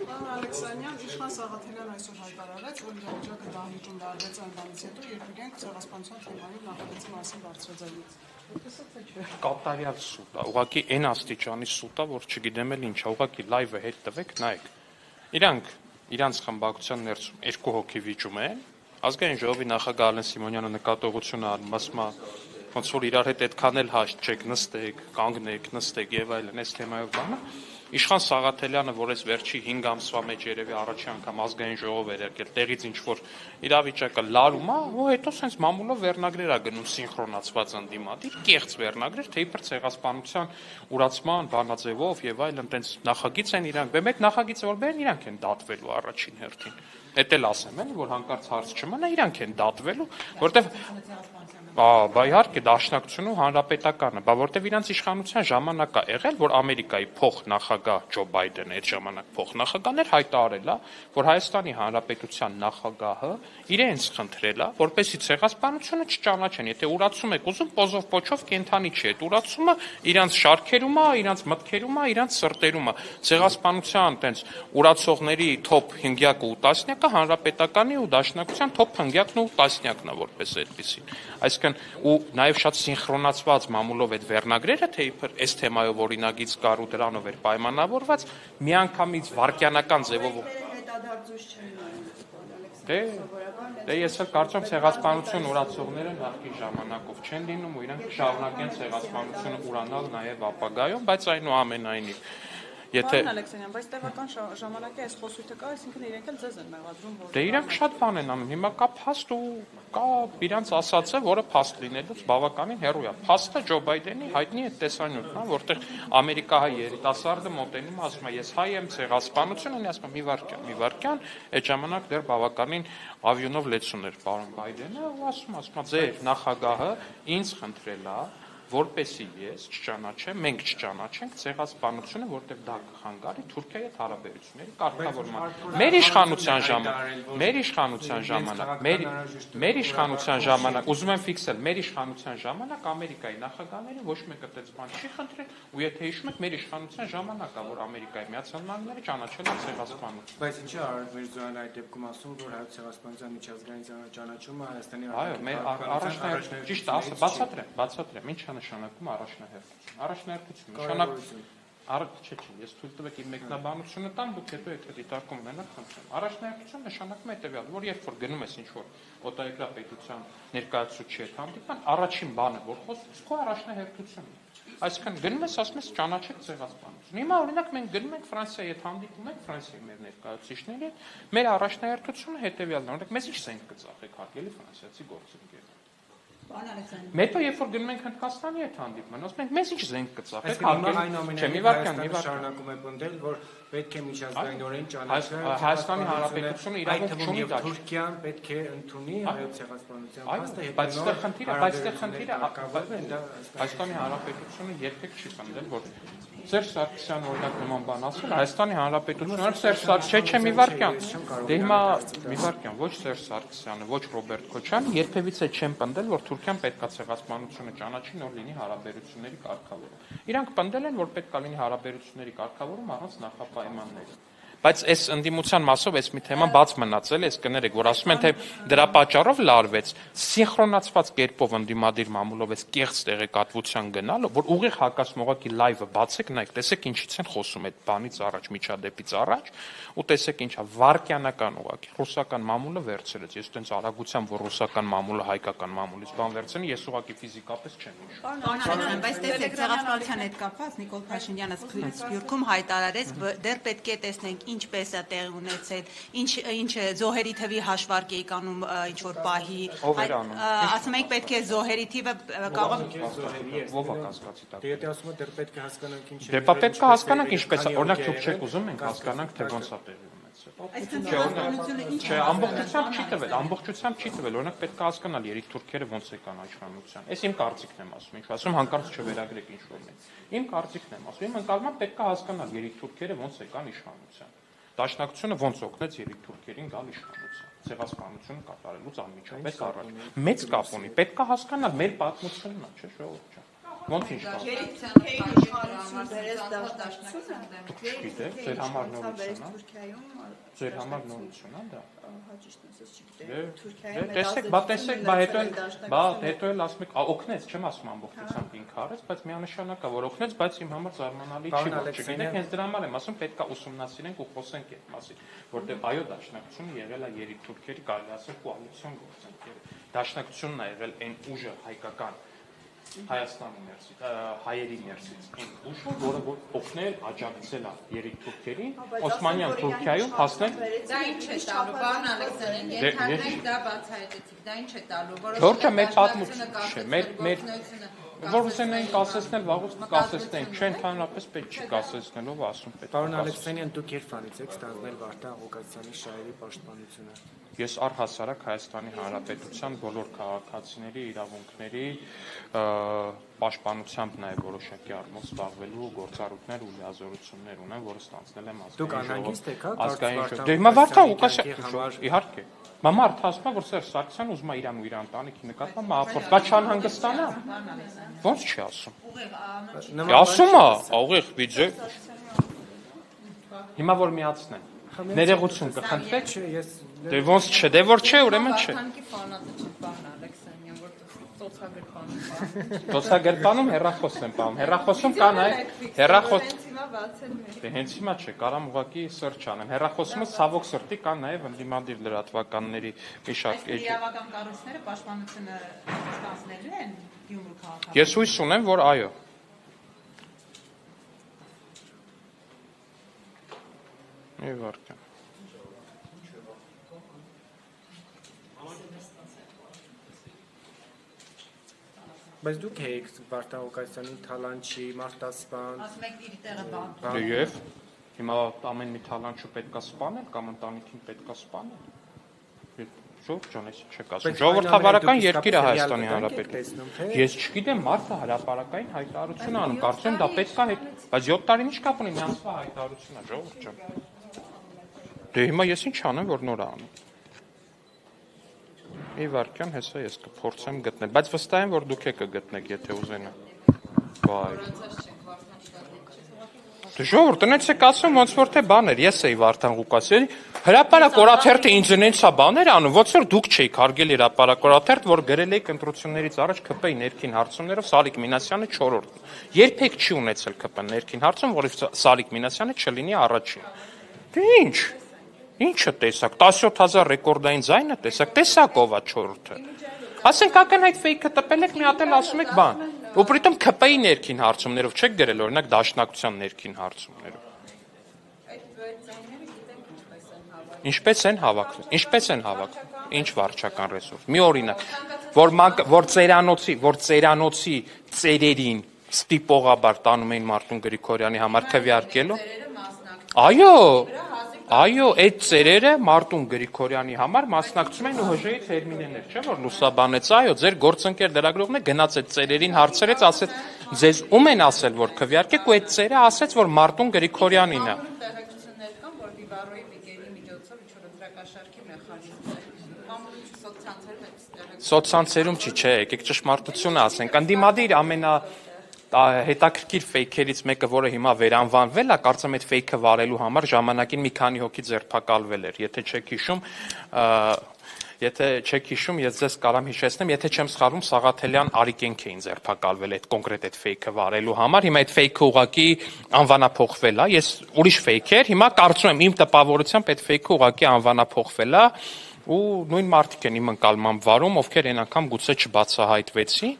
Պարոն Ալեքսանյան, իշխան Սաղաթելյան այսօր հայտարարեց, որ իրավիճակը դահլիճում դարվեց այն բանից հետո, երբ իրենք ցեղասպանության թեմայով նախագծի մասին բարձրաձայնեց։ Կատարյալ սուտ է, ուղղակի այն աստիճանի սուտ է, որ չգիտեմ էլ ինչա, ուղղակի լայվը հետ տվեք, նայեք։ Իրանց խմբակցության ներսում երկու հոգի վիճում են, ազգային ժողովի նախագահ Ալեն Սիմոնյանը նկատողություն անում, ասում է, ոնց որ իրար հետ այդքան էլ հաշտ չեք, նստեք, կանգնեք, նստեք եւ այլն, այս թեմայով բանը։ Իշխան Սաղաթելյանը, որ այս վերջի 5 ամսվա մեջ երևի առաջի անգամ ազգային ժողով էր եկել, տեղից ինչ որ իրավիճակը լարում է, ու հետո սենց մամուլով վերնագրեր է գնում սինխրոնացված ընդդիմադիր, կեղծ վերնագրեր, թե իբր ցեղասպանության ուրացման բանաձևով եւ այլն, տենց նախագիծ են իրանք, մեկ նախագիծը որ բերեն, իրանք են դատվելու առաջին հերթին։ Էդ էլ ասեմ, էլի, որ հանկարծ հարց չմնա, իրանք են դատվելու, որտեվ բա իհարկե դաշնակցությունը ու հանրապետականը, բա որտեվ իրանց իշխանության ժամանակ է եղել, որ Ամերիկայի փոխնախագահ Ջո Բայդենը այդ ժամանակ փոխնախագահն էր, հայտարարել է, որ Հայաստանի Հանրապետության նախագահը իրենց խնդրել է, որպեսզի ցեղասպանությունը չճանաչեն, եթե ուրացում եք ուզում, պոզով պոչով կենթանի չի, այդ ուրացումը իրանց շարքերում է, իրանց մտքերում է, իրանց սրտերում է, ցեղասպանության տենց ուրացողների թոփ 5-ը ու 10-ը հանրապետականի ու դաշնակցության թոփ 5-ն ու 10-ն է որպես այդպեսին, այսինքն ու նաև շատ սինխրոնացված մամուլով այդ վերնագրերը, թե իբր այս թեմայով օրինագիծ կար ու դրանով էր պայմանավորված, միանգամից վարքյանական ձևով Դե ես էլ կարծում ցեղասպանություն ուրացողները նախկին ժամանակով չեն լինում ու իրանք շարունակեն ցեղասպանությունը ուրանալ նաև ապագայում, բայց այնուամենայնիվ Պարոն Ալեքսանյան, բայց տևական ժամանակի այս խոսույթը կա, այսինքն իրենք էլ ձեզ են մեղադրում, որ Դե իրանք շատ բան են անում, հիմա կա փաստ ու կա իրանց ասածը, որը փաստ լինելուց բավականին հեռու է։ Փաստը Ջո Բայդենի հայտնի է տեսանյութն է, որտեղ ամերիկահայ երիտասարդը մոտենում է, ասում է, ես հայ եմ, ցեղասպանություն ունի, ասում է, մի վարքյան, այդ ժամանակ դեռ բավականին ավյունով լեցուն էր պարոն Բայդենը, ու ասում է, ձեր նախագահը ինձ խնդրել է որպեսի ես չճանաչեմ, մենք չճանաչենք ցեղասպանությունը, որտեղ դա կխանգարի Թուրքիայի հետ հարաբերությունների կարգավորման։ Մեր իշխանության ժամանակ, ուզում եմ ֆիքսել, մեր իշխանության ժամանակ Ամերիկայի նախագահները ոչ մեկը այդպես բան չի խնդրել, ու եթե հիշում եք, մեր իշխանության ժամանակա, որ Ամերիկայի Միացյալ Նահանգները ճանաչել են ցեղասպանություն։ Բայց ինչի Արարատ Միրզոյանը այդ դեպքում ասում, որ հայոց ցեղասպանության միջազգային ճանաչումը Հայաստանի ճիշտ է, բացատրեմ, ինչ նշանակում առաջնահերթություն։ Առաջնահերթություն նշանակում ես թույլ տվեք իմ մեկնաբանությունը տամ, դուք հետո եթե դիտարկում ունենաք, խնդրեմ։ Առաջնահերթություն նշանակում է հետևյալը, որ երբ որ գնում ես ինչ-որ օտարերկրապետության ներկայացուցիչի հետ հանդիպան, առաջին բանը, որ խոսում, քո առաջնահերթությունն է։ Այսինքն գնում ես, ասում ես ճանաչեք ցեղասպանություն։ Հիմա օրինակ մենք գնում ենք Ֆրանսիայի հետ հանդիպում ենք, Ֆրանսիայի մեր ներկայացուցիչների հետ, մեր առաջնահերթությունը հետևյալն է, օրինակ մեզ ինչ զենք կծախեք հարգելի ֆրանսիացի գործընկեր։ Մեթո երբ որ գնում ենք Հնդկաստանի հետ հանդիպման, ասում ենք մեզ ինչ զենք կծախեք, մի վարքան շարունակում է պնդել, որ պետք է միջազգայինորեն ճանաչել Հայաստանի Հանրապետությունը իրավունք չունի դա։ Թուրքիան պետք է ընդունի հայոց ցեղասպանության փաստը, բայց խնդիրը Հայաստանի Հանրապետությունը երբեք չի պնդել, որ Սերժ Սարգսյանը օրինակ նման բան ասել, Հայաստանի Հանրապետությունը Սերժ Սարգսյանը, մի վարքյան։ Դե հիմա մի վարքյան, ոչ Սերժ Սարգսյանը, ոչ Ռոբերտ Քոչյանը երբևիցե չեն պնդել, որ Թուրքիան պետք է ցեղասպանությունը ճանաչի, նոր լինի հարաբերությունների կարգավորում։ Իրանք պնդել են, որ պետք է լինի հարաբերությունների կարգավորում առանց նախապայմանների։ Բայց այս ընդդիմության մասով այս մի թեման բաց մնացել է, այս կներեք, որ ասում են, թե դրա պատճառով լարվեց սինխրոնացված կերպով ընդդիմադիր մամուլով այս կեղծ տեղեկատվության գնալը, որ ուղիղ հակասմողակի լայվը բացեք, նայեք, տեսեք ինչից են խոսում այդ բանից առաջ, միջադեպից առաջ, ու տեսեք ինչա վարքյանական ուղղակի ռուսական մամուլը վերցրեց։ Ես տենց արագությամբ, որ ռուսական մամուլը հայկական մամուլից բան վերցնի, ես ուղղակի ֆիզիկապես չեմ հիշում։ Բայց տեսեք, ցեղասպանության հետ կապված Նիկոլ Փաշինյանը Սփյուռքում հայտարարեց, դեռ պետք է տեսնենք ինչպես է տեղ ունեցել, ինչ զոհերի թվի հաշվարկ էի կանում ինչ-որ պահի, ասում եք պետք է զոհերի թիվը կարող ով է կասկածի տակ։ Եթե ասում եք դեռ պետք է հասկանանք ինչ է։ Դե պետք է հասկանանք ինչպես է, օրինակ դուք չեք ուզում մենք հասկանանք թե ոնց է տեղի ունեցել։ Չէ, ամբողջությամբ չի տվել, օրինակ պետք է հասկանալ երեք թուրքերը ոնց եկան իշխանության։ Այս իմ կարծիքն եմ ասում, ինչ ասում հանկարծ չվերագրեք ինչ-որ մեկ։ Իմ կարծիքն եմ ասում, իմ ընկալմամբ պետք է հասկանալ երեք թուրքերը ոնց եկան իշխանության։ Դաշնակցությունը ոնց օգնեց երեք թուրքերին գալ իշխանության, ցեղասպանությունը կատարելուց անմիջապես առաջ։ Մեծ կապ ունի, պետք է հասկանալ մեր պատմությունն է, չէ՞ ժողովուրդ ջան։ Ոնց ինչ բան։ Չգիտեք, ձեր համար նորություն է։ Ձեր համար նորություն է դա։ Տեսեք, հետո էլ ասում եք, օգնեց, չեմ ասում ամբողջությամբ ինքը արեց, բայց միանշանակ է, որ օգնեց, բայց իմ համար զարմանալի չի, որ չգիտեք, հենց դրա համար եմ ասում, պետք է ուսումնասիրենք ու խոսենք այդ մասին, որտեղ այո, դաշնակցությունը եղել է երիտթուրքերի, կարելի ասել կոալիցիոն գործընկ դաշնակցությունն է եղել այն ուժը հայկական Հայաստանի ներսից, հայերի ներսից այն ուժը, որը օգնել, աջակցել է երիտթուրքերին, Օսմանյան Թուրքիայում հասնել։ Դա ինչ է տալու, պարոն Ալեքսանյան, ենթադրենք դա բացահայտեցիք, դա ինչ է տալու, Թուրքը մեր պատմությունը չէ, մեր որ ուզենային կասեցնել, վաղուց կասեցնենք, չէ, ընդհանրապես պետք չի կասեցնելով ասում պետք է։ Պարոն Ալեքսանյան, դուք երբանից եք ստանձնել Վարդան Ղուկասյանի շահերի պաշտպանությունը։ Ես առհասարակ Հայաստանի Հանրապետության բոլոր քաղաքացիների իրավունքների պաշտպանությամբ նաև որոշակի առումով զբաղվելու գործառույթներ ու լիազորություններ ունեմ, որը ստանձնել եմ ազգային ժողովի։ Դե հիմա Վարդան Ղուկասյան, իհարկե։ Մարդ ասում է, որ Սերժ Սարգսյանը ուզում է իրան ու իր ընտանիքի նկատմամբ մահապորտ, բայց չանհանգստանա։ Ոնց չի ասում։ Ասում է, ուղիղ վիճե։ Հիմա որ միացնեն։ Ներողություն կխնդրեք։ Դե ոնց չէ, դե որ չէ, ուրեմն չէ։ Տոցագերպանում հեռախոս եմ պահում։ Հեռախոսում կա նաև Դե հենց հիմա չէ, կարամ ուղղակի սրճ անեմ։ Հեռախոսումը ցավոք սրտի կա նաև ընդդիմադիր լրատվականների մի շարք իրավական կառույցները պաշտպանությունը ստանձնելու են Գյումրու քաղաքում։ Ես հույս ունեմ, որ այո։ Մի վարքան։ Բայց դուք եք Վարդան Ղուկասյանին թալանչի, մարտասպան։ Ասում եք իր տեղը բան։ Եվ հիմա ամեն մի թալանչու պետքա սպանել կամ ընտանիքին պետքա սպանել։ Ժողովուրդ ջան, ես չեք ասում։ Ժողովրդավարական երկիր է Հայաստանի Հանրապետությունը։ Ես չգիտեմ, մարդը հրապարակային հայտարարություն անում, կարծում եմ դա պետք է, բայց 7 տարին ինչ կապ ունի միանցվա հայտարարությունն է, ժողովուրդ ջան։ Դե հիմա ես ինչ անեմ, որ նոր անեմ։ Մի վարքյան հեսա ես կփորձեմ գտնել, բայց վստահ եմ, որ դուք եք կգտնեք, եթե ուզենա։ Վայ։ Դե ժողովուրդ, տնից եք ասում, ոնց որ թե բաներ, ես էի Վարդան Ղուկասյանի, հրապարակ օրաթերթը ինձ նենցա բաներ անում, ոնց որ դուք չէիք հարգել հրապարակ օրաթերթ, որ գրել էիք ընտրություններից առաջ ԿՊ-ի ներքին հարցումներով Սալիկ Մինասյանը 4-րդ։ Երբեք չի ունեցել ԿՊ-ն ներքին հարցում, որով Սալիկ Մինասյանը չլինի առաջին։ Դե ինչ։ Ինչը տեսակ, 17000 ռեկորդային ձայնը տեսակ ով է 4-րդը։ Ասենք ակնհայտ ֆեյքը տպել եք, մի հատ էլ ասում եք բան։ Ու պրիտոմ ԿՊ-ի ներքին հարցումներով չեք գրել, օրինակ դաշնակցության ներքին հարցումներով։ Ինչպես են հավաքվում։ Ինչ վարչական ռեսուրս։ Մի օրինակ, որ ծերանոցի ծերերին ստիպողաբար տանում էին Մարտուն Գրիգորյանի համար քվեարկելու։ Այո, այդ ծերերը Մարտուն Գրիգորյանի համար մասնակցում են ՈՀԺ-ի տերմիններ, չէ՞ որ լուսաբանեց, այո, ձեր գործընկեր լրագրողն է գնաց այդ ծերերին հարցրեց, ասեց, ձեզ ում են ասել, որ քվեարկեք, ու այդ ծերը ասեց, որ Մարտուն Գրիգորյանին է։ Տեղեկություններ կան, որ Վիվարոյի վիգերի միջոցով ինչ-որ ընտրակաշարքի մեխանիզմ Սոցցանցերում չի, չէ, եկեք ճշմարտությունը ասենք, ընդդիմադիր հետաքրքիր ֆեյքերից մեկը, որը հիմա վերանվանվել է, կարծեմ այդ ֆեյքը վարելու համար ժամանակին մի քանի հոգի ձերբակալվել էր, եթե չեք հիշում, ես ձեզ կարամ հիշեցնեմ, եթե չեմ սխալվում, Սաղաթելյան Արիկենք էին ձերբակալվել այդ կոնկրետ այդ ֆեյքը վարելու համար, հիմա այդ ֆեյքը ուղղակի անվանափոխվել է, ես ուրիշ ֆեյք էր, հիմա կարծում եմ իմ տպավորությամբ այդ ֆեյքը ուղղակի անվանափոխվել է, ու նույն մարդիկ են իմ ընկալմամբ վարում, ովքեր այն անգամ գուցե չբացահայտվեցին,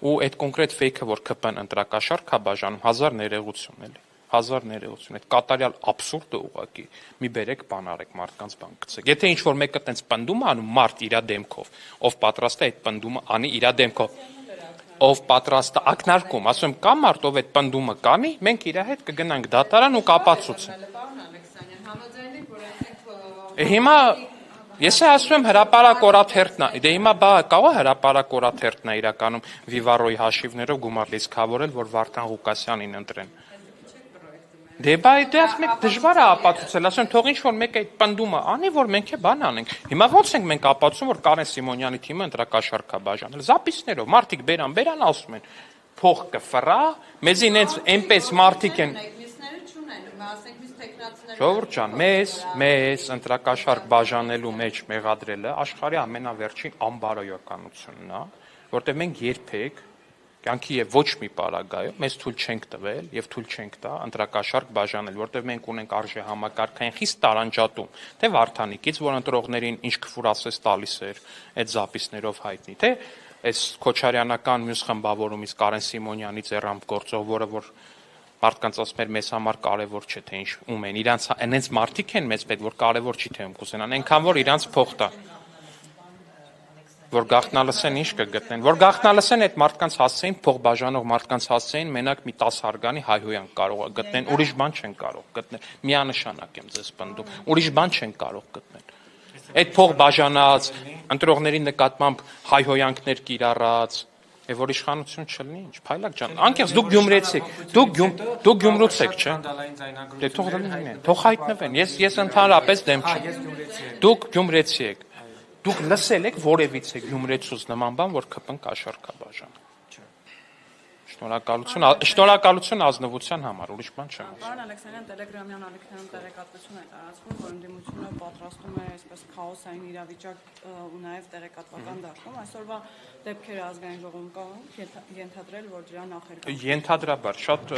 ու այդ կոնկրետ ֆեյքը, որ ԿՊ-ն ընտրակաշարք է բաժանում, 1000 ներողություն էլի, 1000 ներողություն, այդ կատարյալ աբսուրդը ուղղակի, մի բերեք բան արեք, մարդկանց բան գցեք, եթե ինչ-որ մեկը տենց պնդում է անում մարդ իր դեմքով, ով պատրաստ է այդ պնդումը անի իր դեմքով, ով պատրաստ է ակնարկում, ասում կա մարդ, ով այդ պնդումը կանի, մենք իր հետ կգնանք դատարան ու կապացուցենք։ Հիմա Ես ասում եմ հրապարակ օրաթերթն է, դե հիմա կարող է հրապարակ օրաթերթն է իրականում Վիվարոյի հաշիվներով գումար լիցքավորել, որ Վարդան Ղուկասյանին ընտրեն։ Դե բայց ասում եք դժվար է ապացուցել, ասում եմ թող ինչ-որ մեկ այդ պնդումը անի, որ մենք է բան անենք։ Հիմա ո՞նց ենք մենք ապացուցում, որ Կարեն Սիմոնյանի թիմը ընտրակաշարք է բաժանել։ Զապիսներով մարդիկ բերան ասում են։ փող կֆռա, մեզի նենց այնպես մարդիկ են Մյուսները չունեն, ասենք մյուս տեխնացիները։ Ժողովուրդ ջան, մեզ ընտրակաշարք բաժանելու մեջ մեղադրելը աշխարհի ամենավերջին անբարոյականությունն է, որտեղ մենք երբեք կյանքի եւ ոչ մի պարագայում մեզ թույլ չենք տվել եւ թույլ չենք տա ընտրակաշարք բաժանել, որտեղ մենք ունենք արժե համակարգային խիստ տարանջատում, թե Վարդանիկից, որ ընտրողներին ինչ քֆուր ասես տալիս էր այդ զապիսներով հայտնի, թե այս Քոչարյանական մյուս խմբավորումից Կարեն Սիմոնյանի ձեռամբ գործող, որը որ մարդկանց ասում էր մեզ համար կարևոր չէ թե ինչ ում են, իրանց այնց մարդիկ են մեզ պետք, որ կարևոր չի թե ում կուզենան, այնքան որ իրանց փող տա որ գաղտնալսեն ինչ կգտնեն, որ գաղտնալսեն այդ մարդկանց հասցեին, փող բաժանող մարդկանց հասցեին մենակ մի 10 հարգանի հայհոյանք կարող է գտնեն, ուրիշ բան չեն կարող գտնել, միանշանակ եմ ձեզ պնդում, ուրիշ բան չեն կարող գտնել։ Այդ փող բաժանած, ընտրողների նկատմամբ հայհոյանքներ կիրառած, եւ որ իշխանություն չլինի, ինչ փայլակ ջան, անկեղծ դուք գյումրեցիք, դուք գյումրուց եք, չէ՞։ Դե թող լինեն, թող հայտնվեն, ես ընդհանրապես դեմ չեմ։ Դուք գյումրեցի եք։ Դուք լսել եք որևիցե գյումրեցուց նման բան, որ ԿՊ-ն կաշառք է բաժանում։ Շնորհակալություն ազնվության համար, ուրիշ բան չեմ ասում։ Պարոն Ալեքսանյան, Տելեգրամյան ալիքներում տեղեկատվություն է տարածվում, որ ընդդիմությունը պատրաստում է այսպես քաոսային իրավիճակ ու նաև տեղեկատվական դաշտում։ Այսօրվա դեպքերը ազգային ժողովում կան, ենթադրել, որ դրա նախերգան։ Ենթադրաբար շատ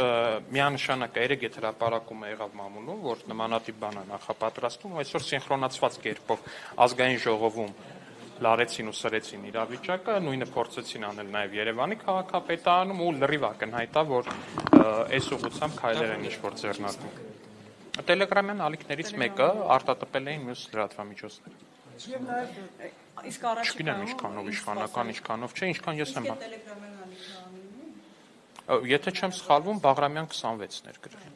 միանշանակ է, երեք այդ հրապարակումը եղավ մամուլում, որ նմանատիպ բան է նախապատրաստում, այսօր սինխրոնացված կերպով ազգային ժողովում լարեցին ու սրեցին իրավիճակը, նույնը փորձեցին անել նաև Երևանի քաղաքապետարանում ու լրիվ ակնհայտ է, որ այս ուղղությամբ քայլեր են ինչ-որ ձեռնարկում։ Տելեգրամյան ալիքներից մեկը արտատպել էին մյուս լրատվամիջոցները։ Եվ նաև իսկ Չգիտեմ ինչքանով իշխանական, ինչքանով չէ, ինչքան ես եմ։ Տելեգրամյան ալիքները Եթե չեմ սխալվում, Բաղրամյան 26-ներ գրել։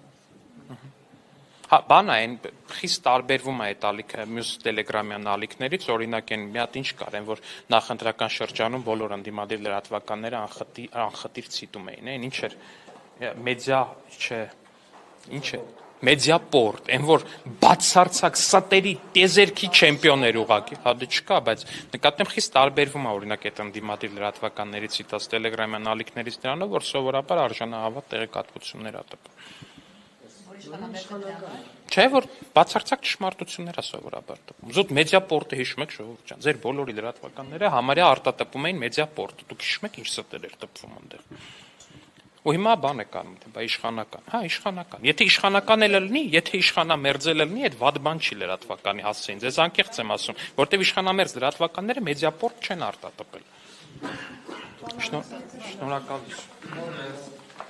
Հա, բանը այն խիստ տարբերվում է այդ ալիքը մյուս տելեգրամյան ալիքներից, օրինակ են մի հատ ինչ կար, որ նախընտրական շրջանում բոլոր ընդդիմադիր լրատվականները անխտիր ցիտում էին, այն ինչ էր մեդիա, չէ, ինչ է, մեդիապորտ, այն որ բացարձակ ստերի տեզերքի չեմպիոն էր ուղղակի, հա դե չկա, բայց նկատեմ խիստ տարբերվում է օրինակ այդ ընդդիմադիր լրատվականներից ցիտած տելեգրամյան ալիքներից նրանով, որ սովորաբար արժանահավատ տեղեկատվություններ ա տպում։ Չէ, որ բացարձակ ճշմարտություններ է սովորաբար տպում։ Զուտ մեդիապորտը հիշում եք ժողովուրդ ջան, ձեր բոլորի լրատվականները համարյա արտատպում էին մեդիապորտը։ Դուք հիշում եք ինչ ստեր էր տպվում այնտեղ։ Ու հիմա բան է կանում, թե բա իշխանական։ Հա, իշխանական։ Եթե իշխանական էլ լինի, եթե իշխանամերձել լինի, այդ վատ բան չի լրատվականի հասցեին։ Ձեզ անկեղծ եմ ասում, որտեվ իշխանամերձ լրատվականները մեդիապորտ չեն արտատպել։ Շնորհակալություն։